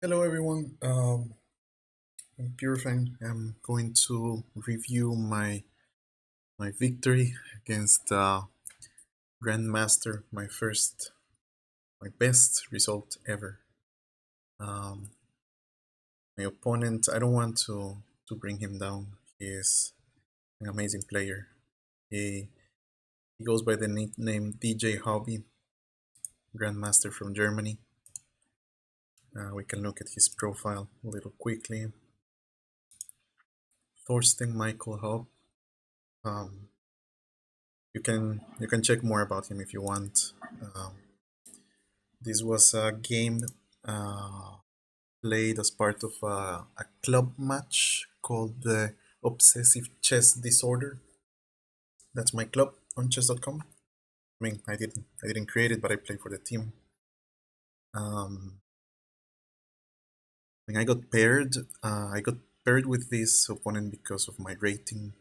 Hello everyone, I'm Purefan. I'm going to review my victory against Grandmaster, my best result ever. Um, my opponent, I don't want to bring him down. He is an amazing player. He he goes by the nickname DJ Hobby, Grandmaster from Germany. We can look at his profile a little quickly. Thorsten Michael Hobb. Um, you can check more about him if you want. Um, this was a game uh, played as part of a club match called the Obsessive Chess Disorder. That's my club on chess.com. I mean, I didn't create it, but I play for the team. Um, when I got paired, I got paired with this opponent because of my rating,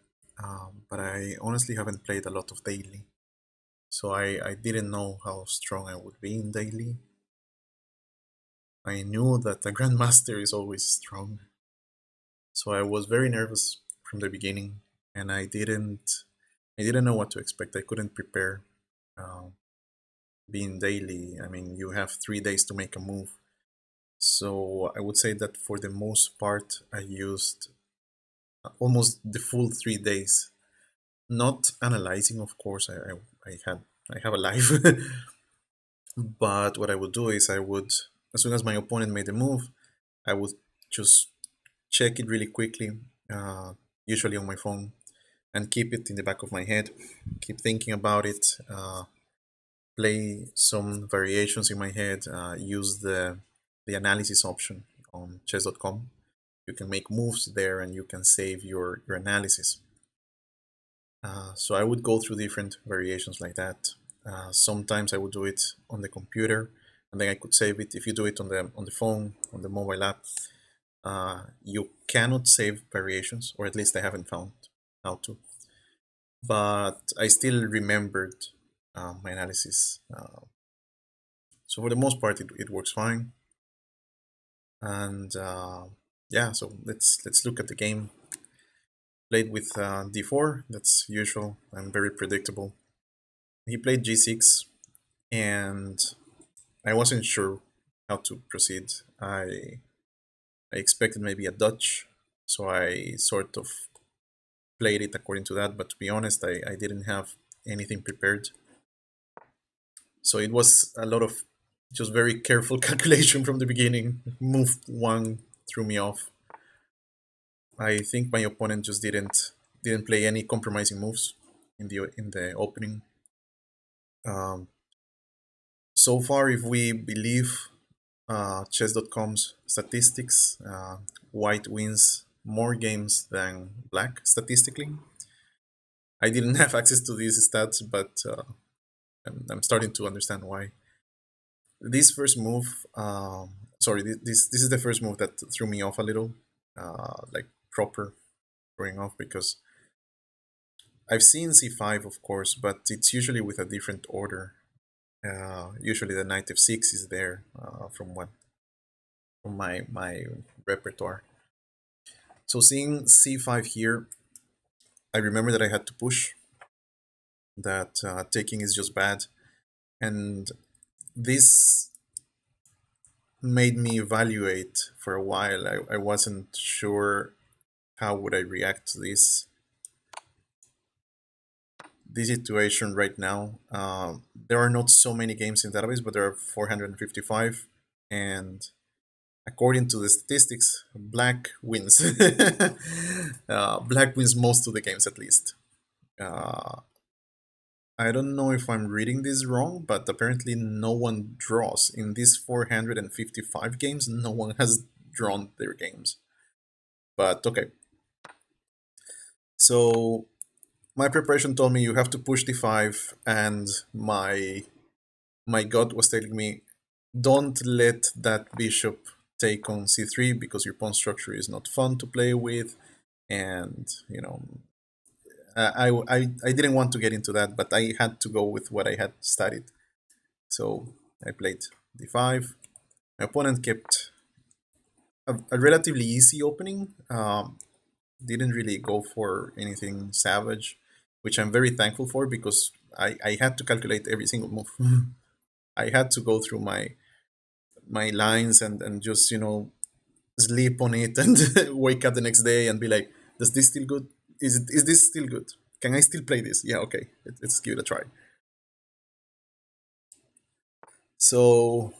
but I honestly haven't played a lot of daily, so I didn't know how strong I would be in daily. I knew that a grandmaster is always strong, so I was very nervous from the beginning, and I didn't know what to expect. I couldn't prepare. Um, Being daily, I mean, you have 3 days to make a move. So I would say that for the most part, I used almost the full 3 days, not analyzing. Of course, I have a life, but what I would do is as soon as my opponent made a move, I would just check it really quickly, uh, usually on my phone, and keep it in the back of my head, keep thinking about it, play some variations in my head, use the analysis option on chess.com. You can make moves there and you can save your analysis. So I would go through different variations like that. Sometimes I would do it on the computer, and then I could save it. If you do it on the phone, on the mobile app, you cannot save variations, or at least I haven't found how to. But I still remembered my analysis. So for the most part, it works fine. And yeah, so let's look at the game. Played with d4. That's usual and very predictable. He played g6, and I wasn't sure how to proceed. I expected maybe a Dutch, so I sort of played it according to that. But to be honest, I didn't have anything prepared. So it was a lot of just very careful calculation from the beginning. Move one threw me off. I think my opponent just didn't play any compromising moves in the opening. Um, so far, if we believe chess.com's statistics, white wins more games than black statistically. I didn't have access to these stats, but I'm starting to understand why. This first move, sorry, this is the first move that threw me off a little, like proper throwing off, because I've seen c5, of course, but it's usually with a different order. Usually the knight f6 is there, from my repertoire. So seeing c5 here, I remember that I had to push. That taking is just bad, and this made me evaluate for a while. I wasn't sure how would I react to this situation right now. There are not so many games in database, but there are 455, and according to the statistics, black wins. Black wins most of the games, at least. Uh, I don't know if I'm reading this wrong, but apparently no one draws. In these 455 games, no one has drawn their games. But okay. So my preparation told me you have to push d5, and my gut was telling me don't let that bishop take on c3 because your pawn structure is not fun to play with, and I didn't want to get into that, but I had to go with what I had studied. So I played d5. My opponent kept a relatively easy opening. Didn't really go for anything savage, which I'm very thankful for because I had to calculate every single move. I had to go through my lines and just sleep on it and wake up the next day and be like, does this still good? Is this still good? Can I still play this? Yeah, okay, let's give it a try. So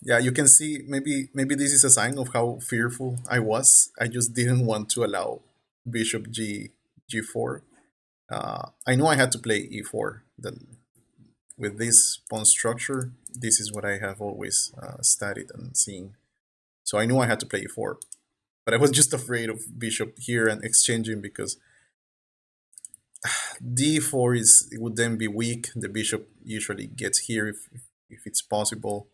yeah, you can see maybe this is a sign of how fearful I was. I just didn't want to allow bishop g4. I knew I had to play e4. Then with this pawn structure, this is what I have always studied and seen. So I knew I had to play e4, but I was just afraid of bishop here and exchanging because d4 is it would then be weak. The bishop usually gets here if it's possible,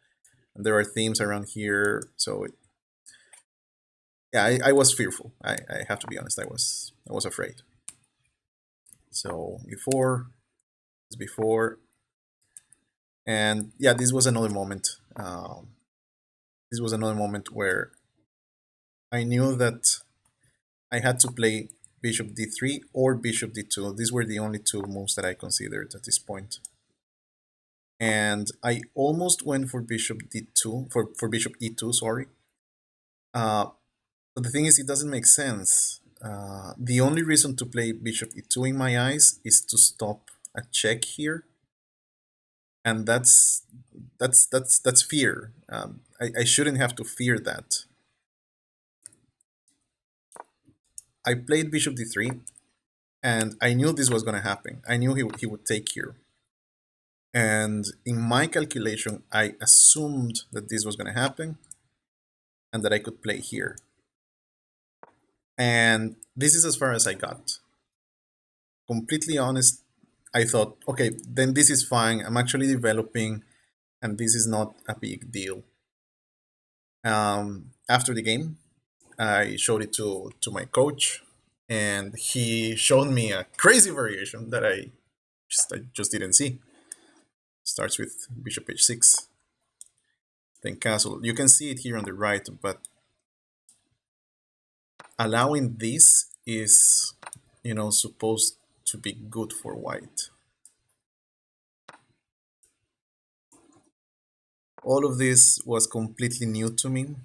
and there are themes around here. So yeah, I was fearful. I have to be honest. I was afraid. So e4 is before, and yeah, this was another moment. This was another moment where I knew that I had to play bishop d3 or bishop d2. These were the only two moves that I considered at this point. And I almost went for bishop d2 for bishop e2. Sorry, but the thing is, it doesn't make sense. The only reason to play bishop e2 in my eyes is to stop a check here, and that's fear. I shouldn't have to fear that. I played bishop d3, and I knew this was going to happen. I knew he would take here. And in my calculation, I assumed that this was going to happen and that I could play here. And this is as far as I got. Completely honest, I thought, okay, then this is fine. I'm actually developing, and this is not a big deal. After the game, I showed it to my coach, and he showed me a crazy variation that I just didn't see. Starts with bishop h6, then castle. You can see it here on the right, but allowing this is, supposed to be good for white. All of this was completely new to me.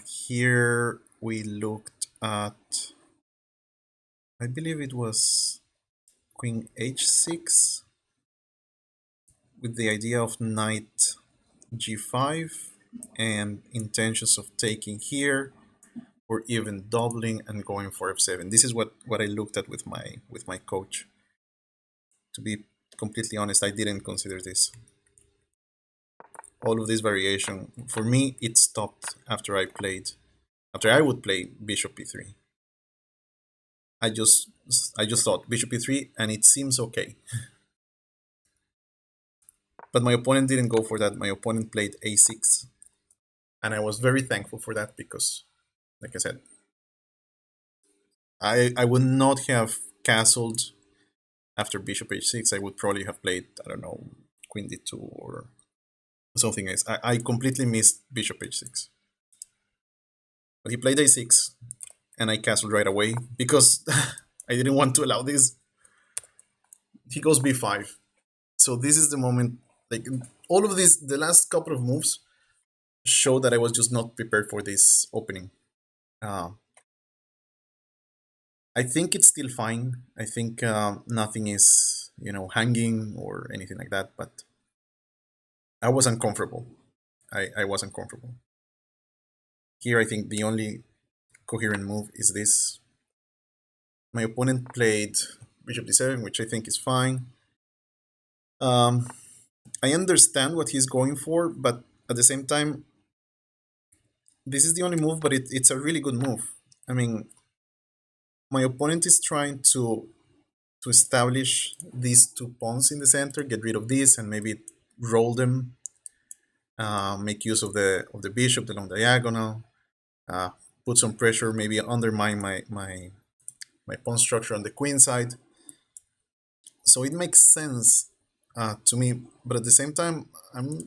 Here we looked at, I believe it was queen h6 with the idea of knight g5 and intentions of taking here or even doubling and going for f7. This is what I looked at with my coach. To be completely honest, I didn't consider this. All of this variation, for me, it stopped after I would play bishop e3. I just I just thought bishop e3 and it seems okay. But my opponent didn't go for that. My opponent played a6. And I was very thankful for that because, like I said, I would not have castled after bishop h6. I would probably have played, I don't know, queen d2 or something else. I completely missed bishop h6. But he played a6 and I castled right away because I didn't want to allow this. He goes b5. So this is the moment, like all of this, the last couple of moves show that I was just not prepared for this opening. Uh, I think it's still fine. I think nothing is, hanging or anything like that, but I was uncomfortable. I was uncomfortable. Here, I think the only coherent move is this. My opponent played bishop d7, which I think is fine. Um, I understand what he's going for, but at the same time, this is the only move, but it's a really good move. I mean, my opponent is trying to establish these two pawns in the center, get rid of this, and maybe roll them, make use of the bishop, the long diagonal, uh, put some pressure, maybe undermine my pawn structure on the queen side. So it makes sense to me, but at the same time, I'm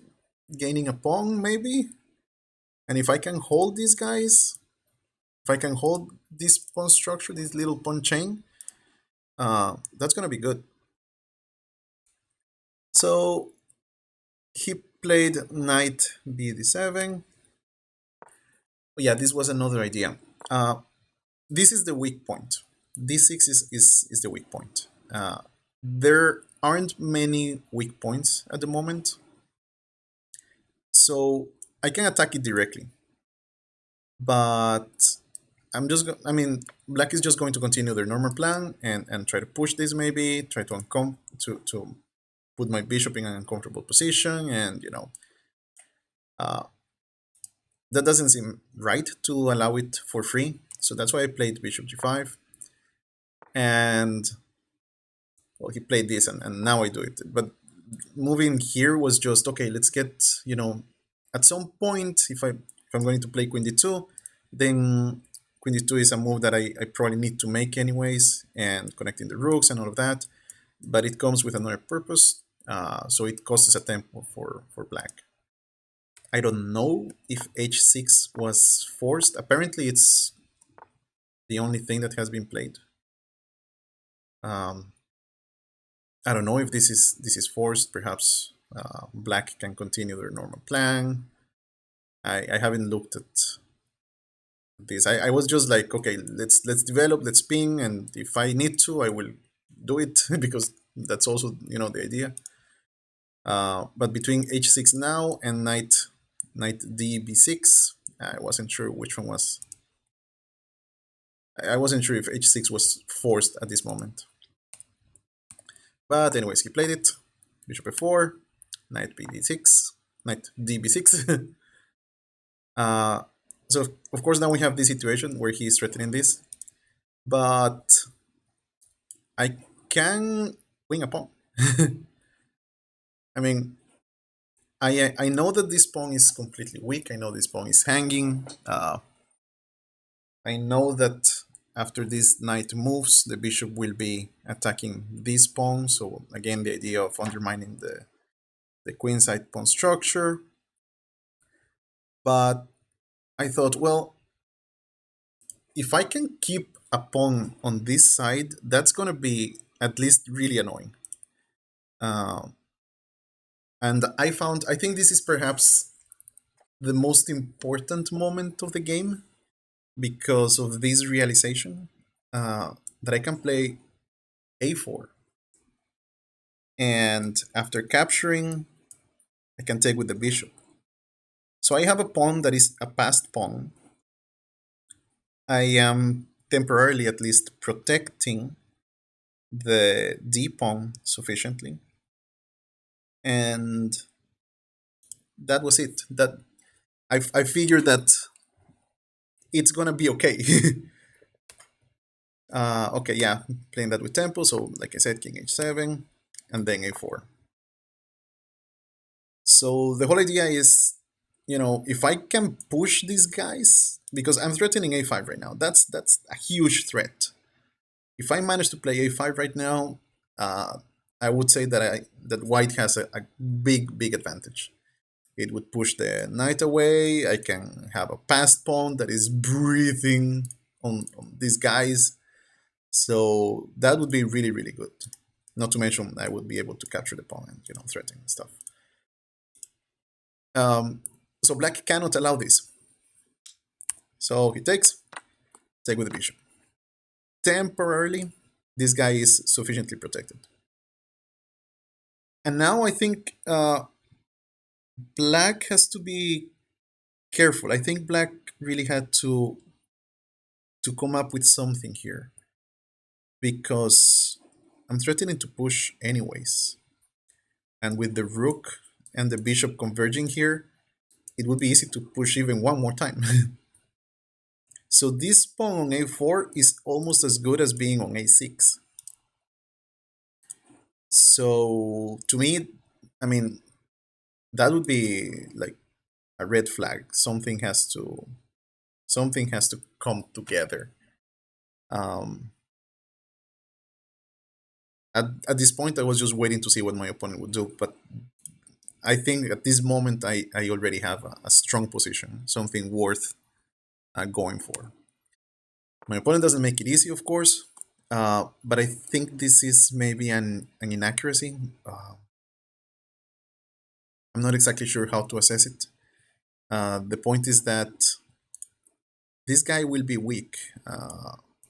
gaining a pawn, maybe. And if I can hold these guys, if I can hold this pawn structure, this little pawn chain, that's gonna be good. So he played knight b7. Yeah, this was another idea. This is the weak point. D6 is the weak point. There aren't many weak points at the moment, so I can attack it directly. But I mean, black is just going to continue their normal plan and try to push this, maybe try to to put my bishop in an uncomfortable position, and uh, that doesn't seem right to allow it for free. So that's why I played bishop g5, and well, he played this, and now I do it. But moving here was just okay. Let's get at some point, if I'm going to play queen d2, then queen d2 is a move that I probably need to make anyways, and connecting the rooks and all of that. But it comes with another purpose, so it costs a tempo for black. I don't know if h6 was forced. Apparently, it's the only thing that has been played. Um, I don't know if this is forced. Perhaps black can continue their normal plan. I haven't looked at this. I was just like, okay, let's develop, let's ping, and if I need to, I will do it because that's also the idea. But between h6 now and knight d b6, I wasn't sure which one was. I wasn't sure if h6 was forced at this moment. But anyways, he played it. Bishop f4, knight bd6, knight db6. uh, so of course now we have this situation where he's threatening this, but I can win a pawn. I mean, I know that this pawn is completely weak. I know this pawn is hanging. I know that after this knight moves, the bishop will be attacking this pawn. So again, the idea of undermining the queenside pawn structure. But I thought, well, if I can keep a pawn on this side, that's going to be at least really annoying. Uh, and I think this is perhaps the most important moment of the game because of this realization that I can play a4. And after capturing, I can take with the bishop. So I have a pawn that is a passed pawn. I am temporarily at least protecting the d pawn sufficiently. And that was it. That I figured that it's gonna be okay. Okay, yeah, playing that with tempo. So like I said, king h7 and then a4. So the whole idea is, if I can push these guys, because I'm threatening a5 right now. That's a huge threat. If I manage to play a5 right now, I would say that white has a big advantage. It would push the knight away. I can have a passed pawn that is breathing on these guys. So that would be really good. Not to mention I would be able to capture the pawn and threaten stuff. So black cannot allow this. So he takes, take with the bishop. Temporarily, this guy is sufficiently protected. And now I think black has to be careful. I think black really had to come up with something here because I'm threatening to push anyways. And with the rook and the bishop converging here, it would be easy to push even one more time. So this pawn on a4 is almost as good as being on a6. So to me, I mean, that would be like a red flag. Something has to come together. Um, at this point, I was just waiting to see what my opponent would do, but I think at this moment I already have a strong position, something worth going for. My opponent doesn't make it easy, of course, but I think this is maybe an inaccuracy. I'm not exactly sure how to assess it. The point is that this guy will be weak.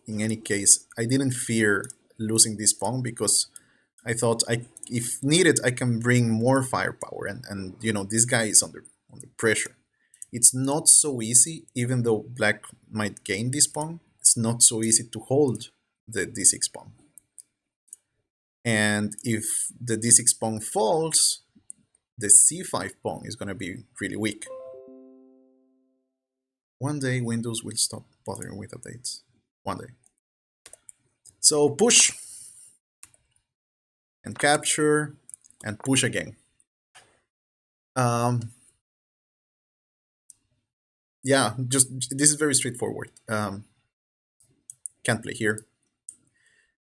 In any case, I didn't fear losing this pawn because I thought if needed, I can bring more firepower, and this guy is under pressure. It's not so easy, even though black might gain this pawn. It's not so easy to hold the d6 pawn. And if the d6 pawn falls, the c5 pawn is going to be really weak. One day, Windows will stop bothering with updates. One day. So push and capture and push again. Um, yeah, just this is very straightforward. Can't play here.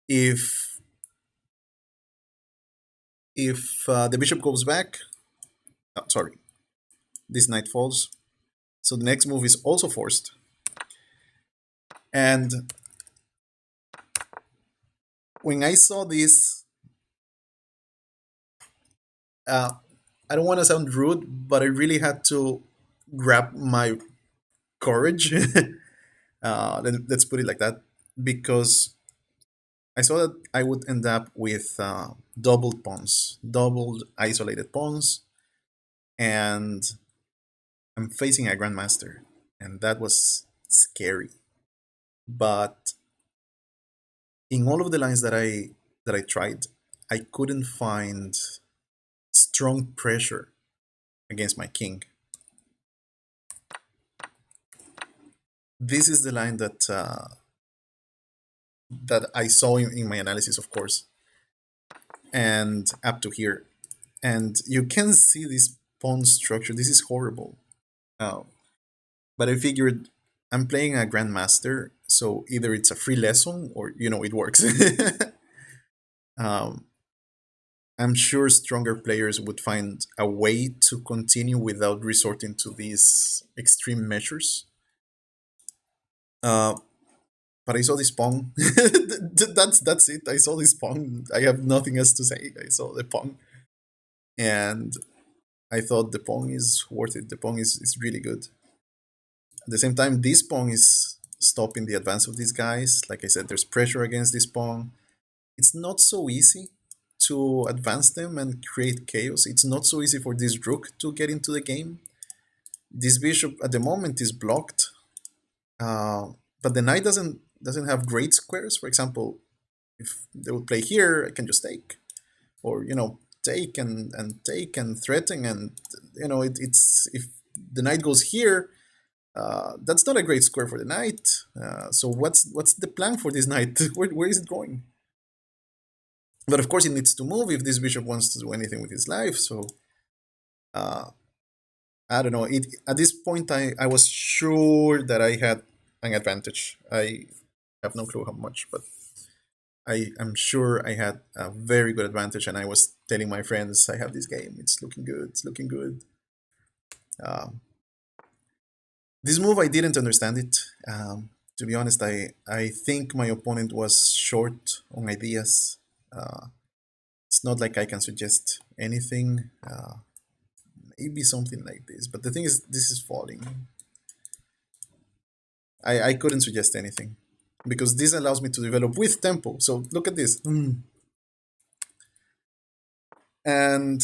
If the bishop goes back, sorry, this knight falls. So the next move is also forced. And when I saw this, uh, I don't want to sound rude, but I really had to grab my courage. Let's put it like that, because I saw that I would end up with doubled pawns, doubled isolated pawns, and I'm facing a grandmaster, and that was scary. But in all of the lines that I tried, I couldn't find strong pressure against my king. This is the line that I saw in my analysis, of course, and up to here. And you can see this pawn structure. This is horrible. Uh, but I figured I'm playing a grandmaster, so either it's a free lesson or it works. um, I'm sure stronger players would find a way to continue without resorting to these extreme measures. Uh, but I saw this pawn. That's it. I saw this pawn. I have nothing else to say. I saw the pawn, and I thought the pawn is worth it. The pawn is really good. At the same time, this pawn is stopping the advance of these guys. Like I said, there's pressure against this pawn. It's not so easy to advance them and create chaos. It's not so easy for this rook to get into the game. This bishop at the moment is blocked, but the knight doesn't have great squares. For example, if they would play here, I can just take, or take and take and threaten, and it's if the knight goes here, that's not a great square for the knight. So what's the plan for this knight? Where is it going? But of course, it needs to move if this bishop wants to do anything with his life. So uh, I don't know. At this point, I was sure that I had an advantage. I have no clue how much, but I'm sure I had a very good advantage, and I was telling my friends, I have this game. It's looking good. It's looking good. Um, this move, I didn't understand it. To be honest, I think my opponent was short on ideas. It's not like I can suggest anything. Maybe something like this. But the thing is, this is falling. I couldn't suggest anything because this allows me to develop with tempo. So look at this. And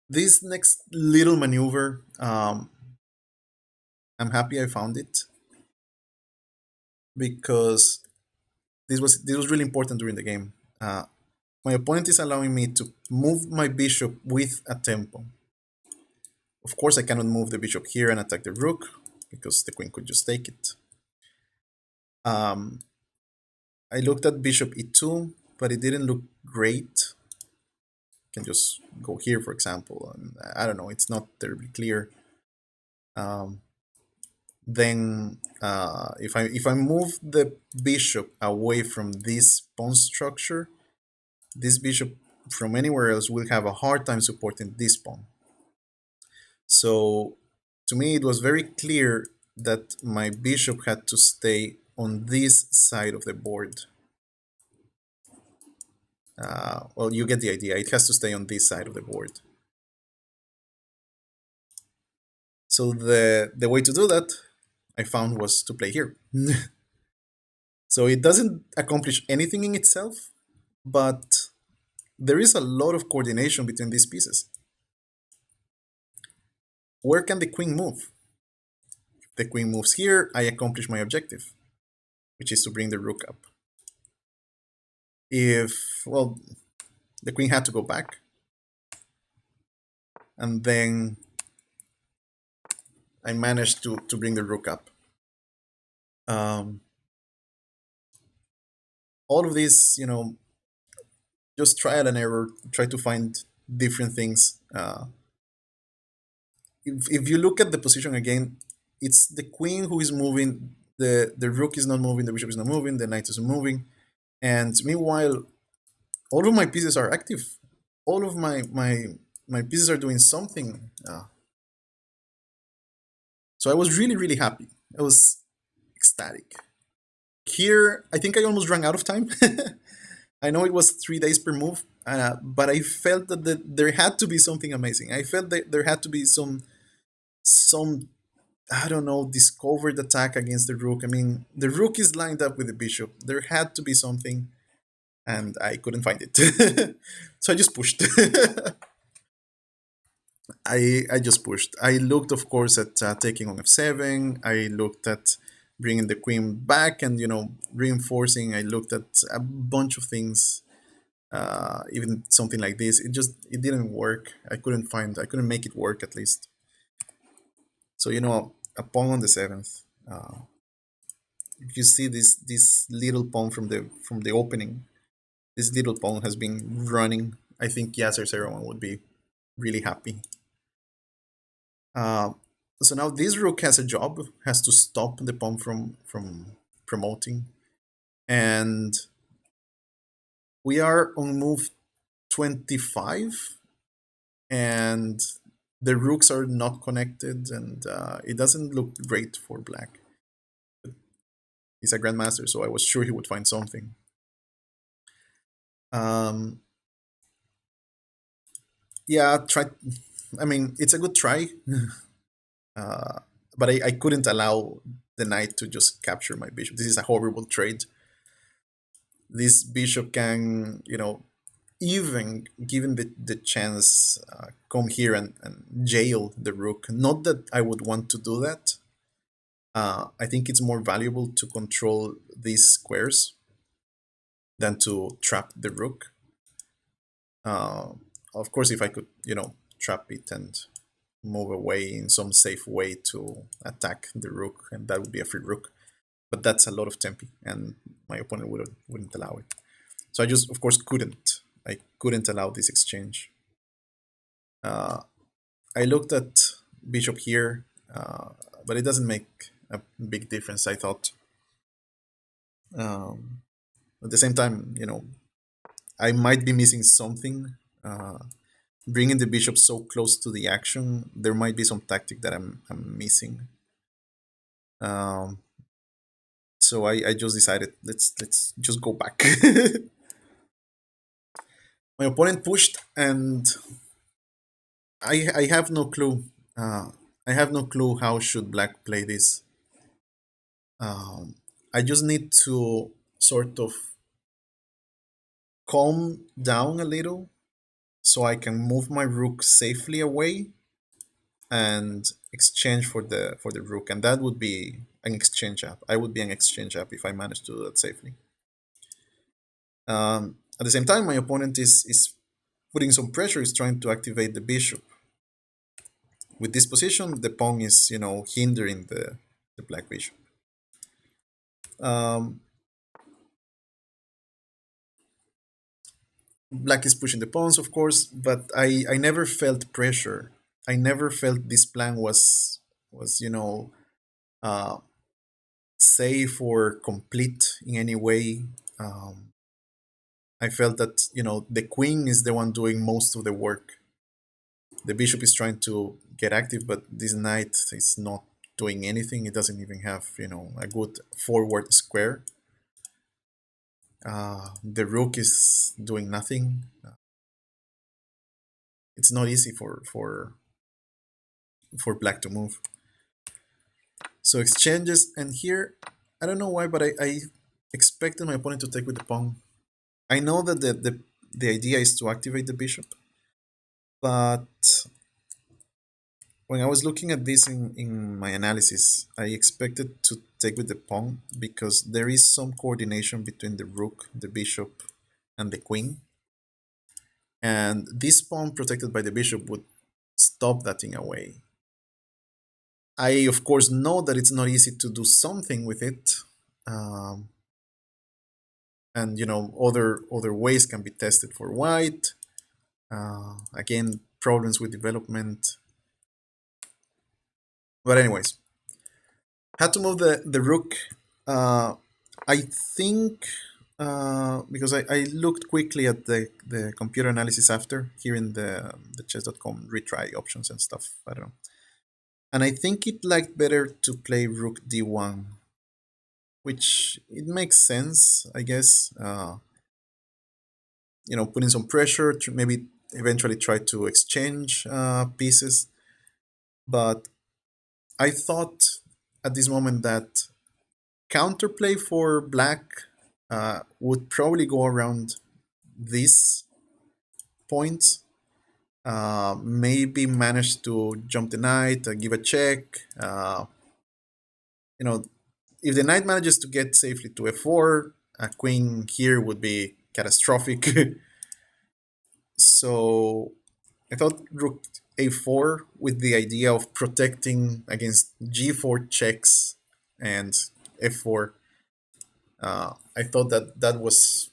this next little maneuver, I'm happy I found it because this was really important during the game. My opponent is allowing me to move my bishop with a tempo. Of course, I cannot move the bishop here and attack the rook because the queen could just take it. I looked at bishop e2, but it didn't look great. I can just go here, for example, and I don't know, it's not terribly clear. Then if I move the bishop away from this pawn structure, this bishop from anywhere else will have a hard time supporting this pawn. So to me, it was very clear that my bishop had to stay on this side of the board. Well, you get the idea. It has to stay on this side of the board. So the way to do that I found was to play here. So it doesn't accomplish anything in itself, but there is a lot of coordination between these pieces. Where can the queen move? If the queen moves here, I accomplish my objective, which is to bring the rook up. If, well, the queen had to go back, and then I managed to bring the rook up. Um, all of this, just trial and error, try to find different things. If you look at the position again, it's the queen who is moving, the rook is not moving, the bishop is not moving, the knight is moving, and meanwhile, all of my pieces are active. All of my pieces are doing something. So I was really, really happy. I was ecstatic. Here, I think I almost ran out of time. I know it was 3 days per move, but I felt that there had to be something amazing. I felt that there had to be some I don't know, discovered attack against the rook. I mean, the rook is lined up with the bishop. There had to be something, and I couldn't find it. So I just pushed. I just pushed. I looked, of course, at taking on f7. I looked at bringing the queen back and reinforcing. I looked at a bunch of things, even something like this. It didn't work. I couldn't make it work at least. So a pawn on the seventh. If you see this little pawn from the opening, this little pawn has been running. I think Yasser Seirawan would be really happy. Uh, so now this rook has a job, has to stop the pawn from promoting, and we are on move 25, and the rooks are not connected, and it doesn't look great for black. He's a grandmaster, so I was sure he would find something. Yeah, try. I mean, it's a good try, but I couldn't allow the knight to just capture my bishop. This is a horrible trade. This bishop can, even given the chance, come here and jail the rook. Not that I would want to do that. I think it's more valuable to control these squares than to trap the rook. Of course, if I could, trap it and move away in some safe way to attack the rook, and that would be a free rook. But that's a lot of tempi, and my opponent wouldn't allow it. So I just, of course, couldn't. I couldn't allow this exchange. I looked at bishop here, but it doesn't make a big difference, I thought. At the same time, I might be missing something. Bringing the bishop so close to the action, there might be some tactic that I'm missing. So I just decided let's just go back. My opponent pushed, and I have no clue. I have no clue how should black play this. I just need to sort of calm down a little so I can move my rook safely away and exchange for the rook, and that would be an exchange up. I would be an exchange up if I managed to do that safely. At the same time, my opponent is putting some pressure, is trying to activate the bishop. With this position, the pawn is hindering the black bishop. Black is pushing the pawns, of course, but I never felt pressure. I never felt this plan was uh, safe or complete in any way. I felt that the queen is the one doing most of the work. The bishop is trying to get active, but this knight is not doing anything. It doesn't even have a good forward square. The rook is doing nothing. It's not easy for black to move. So exchanges, and here I don't know why, but I expected my opponent to take with the pawn. I know that the idea is to activate the bishop, but when I was looking at this in my analysis, I expected to take with the pawn because there is some coordination between the rook, the bishop, and the queen. And this pawn protected by the bishop would stop that in a way. I, of course, know that it's not easy to do something with it. Um, and other ways can be tested for white. Again, problems with development. But anyways, had to move the rook. I think because I looked quickly at the computer analysis after here in the chess.com retry options and stuff. I don't know. And I think it liked better to play rook d1, which it makes sense, I guess. Putting some pressure to maybe eventually try to exchange pieces. But I thought at this moment that counterplay for black would probably go around this point. Maybe manage to jump the knight, give a check. If the knight manages to get safely to f4, a queen here would be catastrophic. So I thought rook a4 with the idea of protecting against g4 checks and f4. I thought that was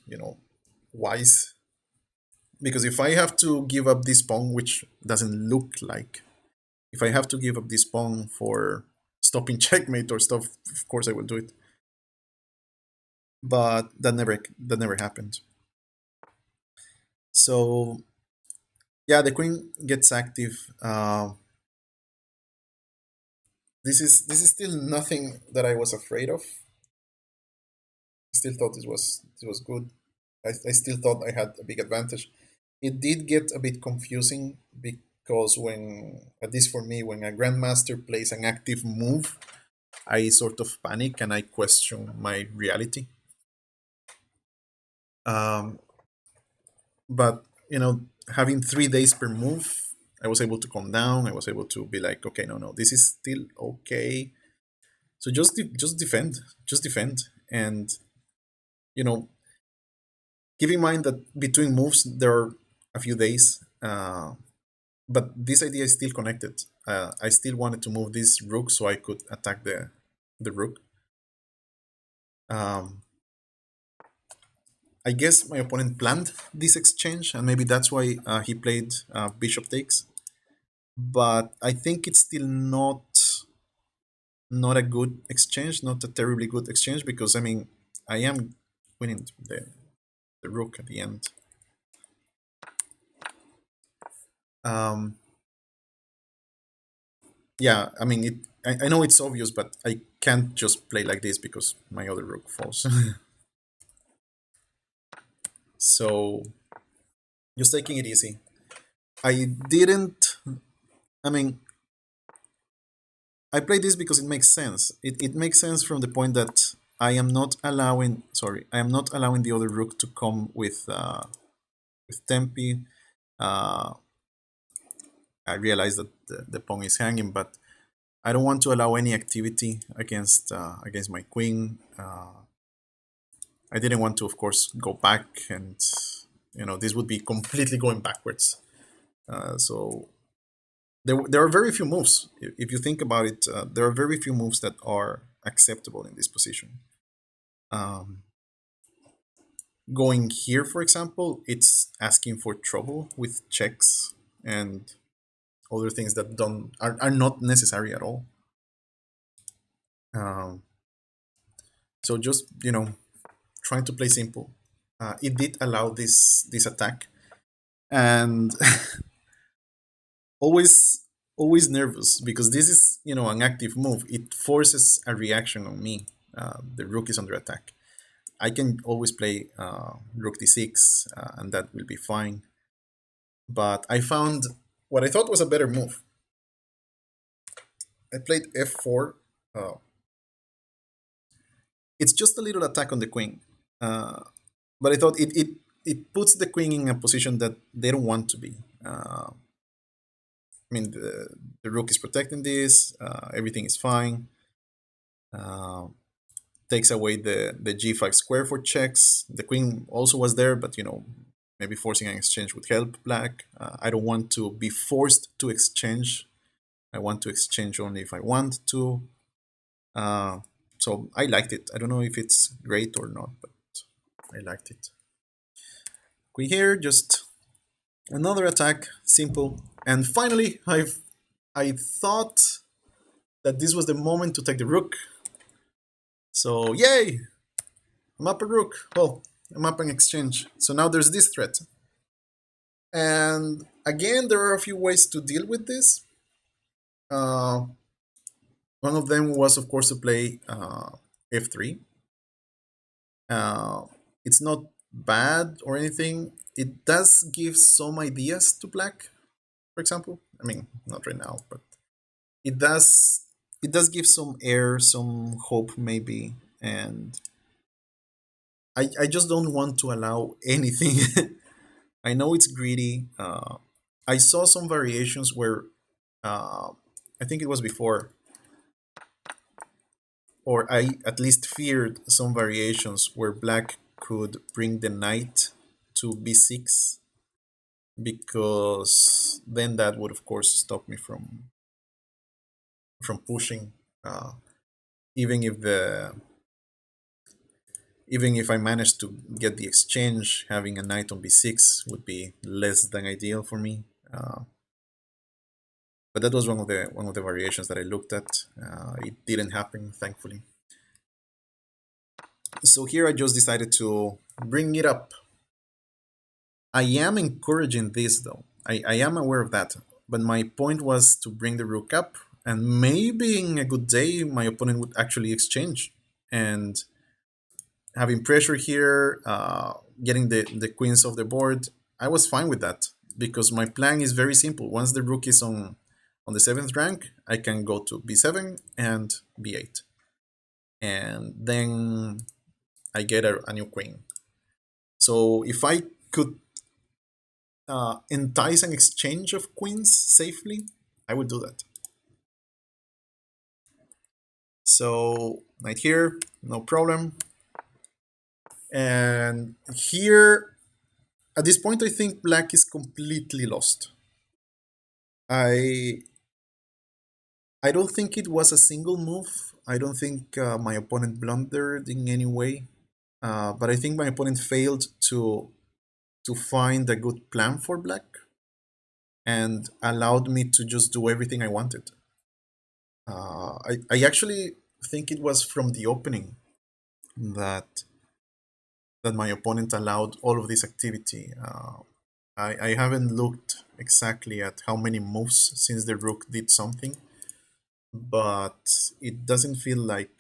wise, because if I have to give up this pawn, which doesn't look like, if I have to give up this pawn for stopping checkmate or stuff, of course I will do it. But that never happened. So yeah, the queen gets active. This is still nothing that I was afraid of. I still thought this was good. I still thought I had a big advantage. It did get a bit confusing because when, at least for me, when a grandmaster plays an active move, I sort of panic and I question my reality. Um, but having 3 days per move, I was able to calm down. I was able to be like, okay, no, this is still okay. So just defend, and you know keep in mind that between moves there are a few days, but this idea is still connected. I still wanted to move this rook so I could attack the rook. Um, I guess my opponent planned this exchange, and maybe that's why he played bishop takes. But I think it's still not a good exchange, not a terribly good exchange, because I mean I am winning the rook at the end. Um, yeah, I mean I know it's obvious, but I can't just play like this because my other rook falls. So just taking it easy. I didn't. I mean, I play this because it makes sense. It makes sense from the point that I am not allowing. Sorry, I am not allowing the other rook to come with tempi. Uh, I realize that the pawn is hanging, but I don't want to allow any activity against my queen. I didn't want to, of course, go back, and this would be completely going backwards. So there are very few moves. If you think about it, there are very few moves that are acceptable in this position. Um, Going here, for example, it's asking for trouble with checks and other things that don't are not necessary at all. Um, so just trying to play simple. it did allow this attack, and always always nervous because this is an active move. It forces a reaction on me. The rook is under attack. I can always play rook d6, and that will be fine. But I found what I thought was a better move. I played f4. Uh, it's just a little attack on the queen, uh, but I thought it puts the queen in a position that they don't want to be. I mean, the rook is protecting this. Everything is fine. Uh, Takes away the g5 square for checks. The queen also was there, but maybe forcing an exchange would help black. I don't want to be forced to exchange. I want to exchange only if I want to. Uh, so I liked it. I don't know if it's great or not, but I liked it. Queen here, just another attack, simple. And finally, I thought that this was the moment to take the rook. So yay! I'm up a rook. Well, I'm up an exchange. So now there's this threat. And again, there are a few ways to deal with this. Uh, One of them was, of course, to play f3. Uh, it's not bad or anything. It does give some ideas to black, for example. I mean, not right now, but it does. It does give some air, some hope, maybe, and I just don't want to allow anything. I know it's greedy. I saw some variations where uh, I think it was before, or I at least feared some variations where black could bring the knight to b6, because then that would of course stop me from pushing. Uh, even if the even if I managed to get the exchange, having a knight on b6 would be less than ideal for me. But that was one of the variations that I looked at. It didn't happen, thankfully. So here I just decided to bring it up. I am encouraging this though. I am aware of that. But my point was to bring the rook up, and maybe in a good day my opponent would actually exchange. And having pressure here, getting the queens off the board, I was fine with that because my plan is very simple. Once the rook is on the seventh rank, I can go to b7 and b8, and then I get a new queen. So if I could entice an exchange of queens safely, I would do that. So knight here, no problem. And here, at this point, I think black is completely lost. I I don't think it was a single move. I don't think my opponent blundered in any way. But I think my opponent failed to find a good plan for black and allowed me to just do everything I wanted. I actually think it was from the opening that my opponent allowed all of this activity. I haven't looked exactly at how many moves since the rook did something, but it doesn't feel like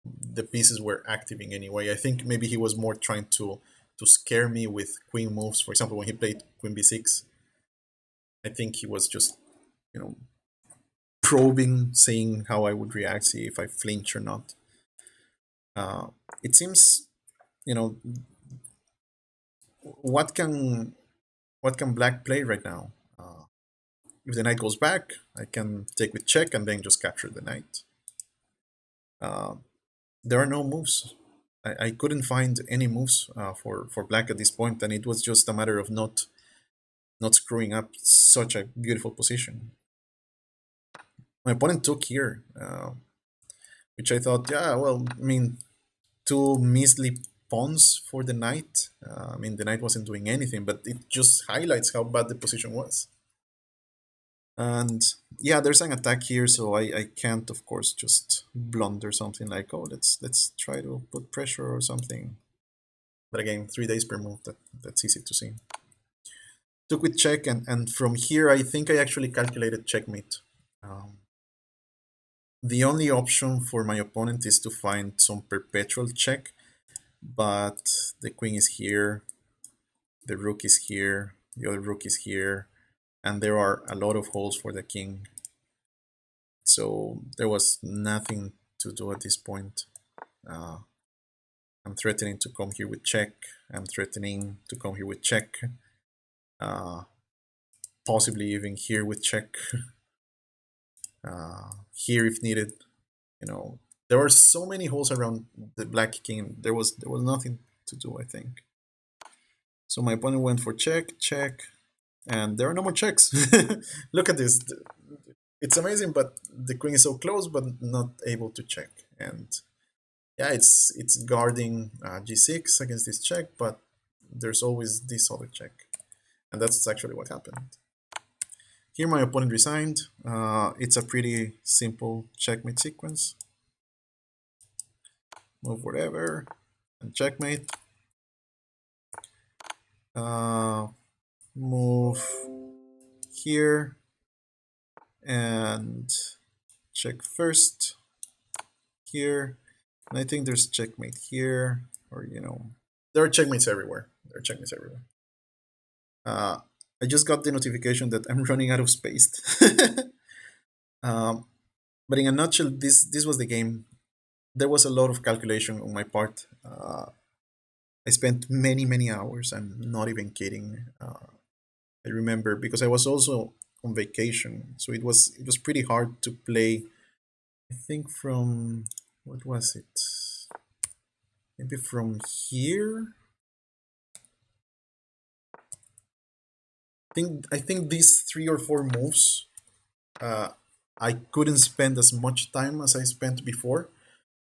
the pieces were active in any way. I think maybe he was more trying to scare me with queen moves. For example, when he played queen b6, I think he was just you know probing, saying how I would react, see if I flinch or not. Uh, it seems you know what can black play right now. If the knight goes back, I can take with check and then just capture the knight. Uh, there are no moves. I couldn't find any moves for black at this point, and it was just a matter of not screwing up such a beautiful position. My opponent took here, which I thought, yeah, well, I mean, two measly pawns for the knight. I mean, the knight wasn't doing anything, but it just highlights how bad the position was. And yeah, there's an attack here, so I can't, of course, just blunder something like, oh, let's try to put pressure or something. But again, 3 days per move. That's easy to see. Took with check, and from here, I think I actually calculated checkmate. Um, the only option for my opponent is to find some perpetual check, but the queen is here, the rook is here, the other rook is here, and there are a lot of holes for the king. So there was nothing to do at this point. I'm threatening to come here with check. I'm threatening to come here with check. Possibly even here with check. Here if needed. You know, there were so many holes around the black king. There was nothing to do, I think. So my opponent went for check, check, and there are no more checks. Look at this. It's amazing, but the queen is so close, but not able to check. And yeah, it's guarding g6 against this check, but there's always this other check. And that's actually what happened. Here my opponent resigned. It's a pretty simple checkmate sequence. Move whatever, and checkmate. Move here, and check first here. And I think there's checkmate here, or there are checkmates everywhere. There are checkmates everywhere. I just got the notification that I'm running out of space. But in a nutshell, this was the game. There was a lot of calculation on my part. I spent many hours. I'm not even kidding. I remember because I was also on vacation, so it was pretty hard to play. I think from what was it? Maybe from here. I think these 3 or 4 moves, I couldn't spend as much time as I spent before,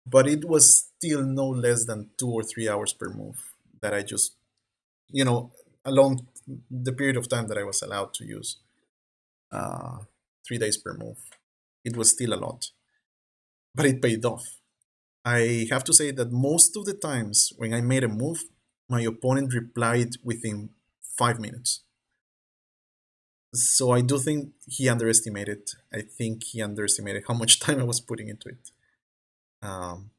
but it was still no less than 2 or 3 hours per move that I just, along the period of time that I was allowed to use, 3 days per move. It was still a lot, but it paid off. I have to say that most of the times when I made a move, my opponent replied within 5 minutes. So I do think he underestimated. I think he underestimated how much time I was putting into it. Um,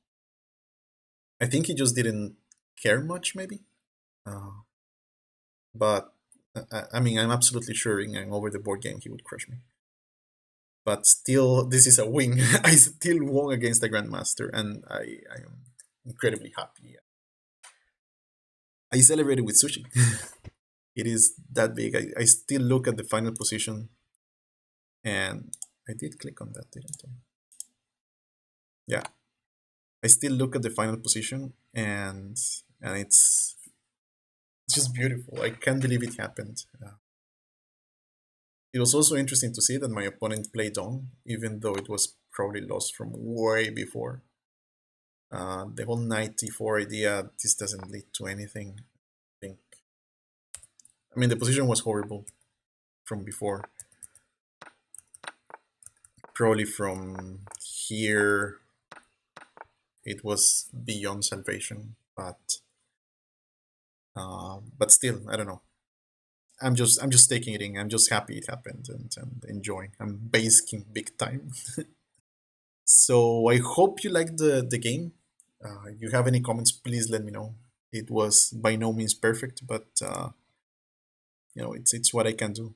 I think he just didn't care much, maybe. But I mean, I'm absolutely sure in an over the board game he would crush me. But still, this is a win. I still won against the Grandmaster, and I am incredibly happy. I celebrated with sushi. It is that big. I still look at the final position, and I did click on that, didn't I? Yeah, I still look at the final position, and it's just beautiful. I can't believe it happened. It was also interesting to see that my opponent played on, even though it was probably lost from way before. The whole knight d4 idea, this doesn't lead to anything. I mean, the position was horrible from before. Probably from here, it was beyond salvation. But still, I don't know. I'm just taking it in. I'm just happy it happened and enjoying. I'm basking big time. So I hope you liked the game. You have any comments, please let me know. It was by no means perfect, but it's what I can do.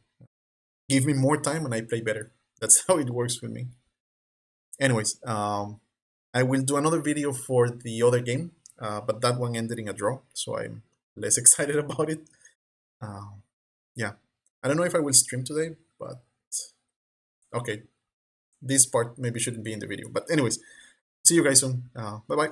Give me more time and I play better. That's how it works with me. Anyways, I will do another video for the other game, but that one ended in a draw, so I'm less excited about it. Yeah, I don't know if I will stream today, but okay, this part maybe shouldn't be in the video. But anyways, see you guys soon. Bye bye.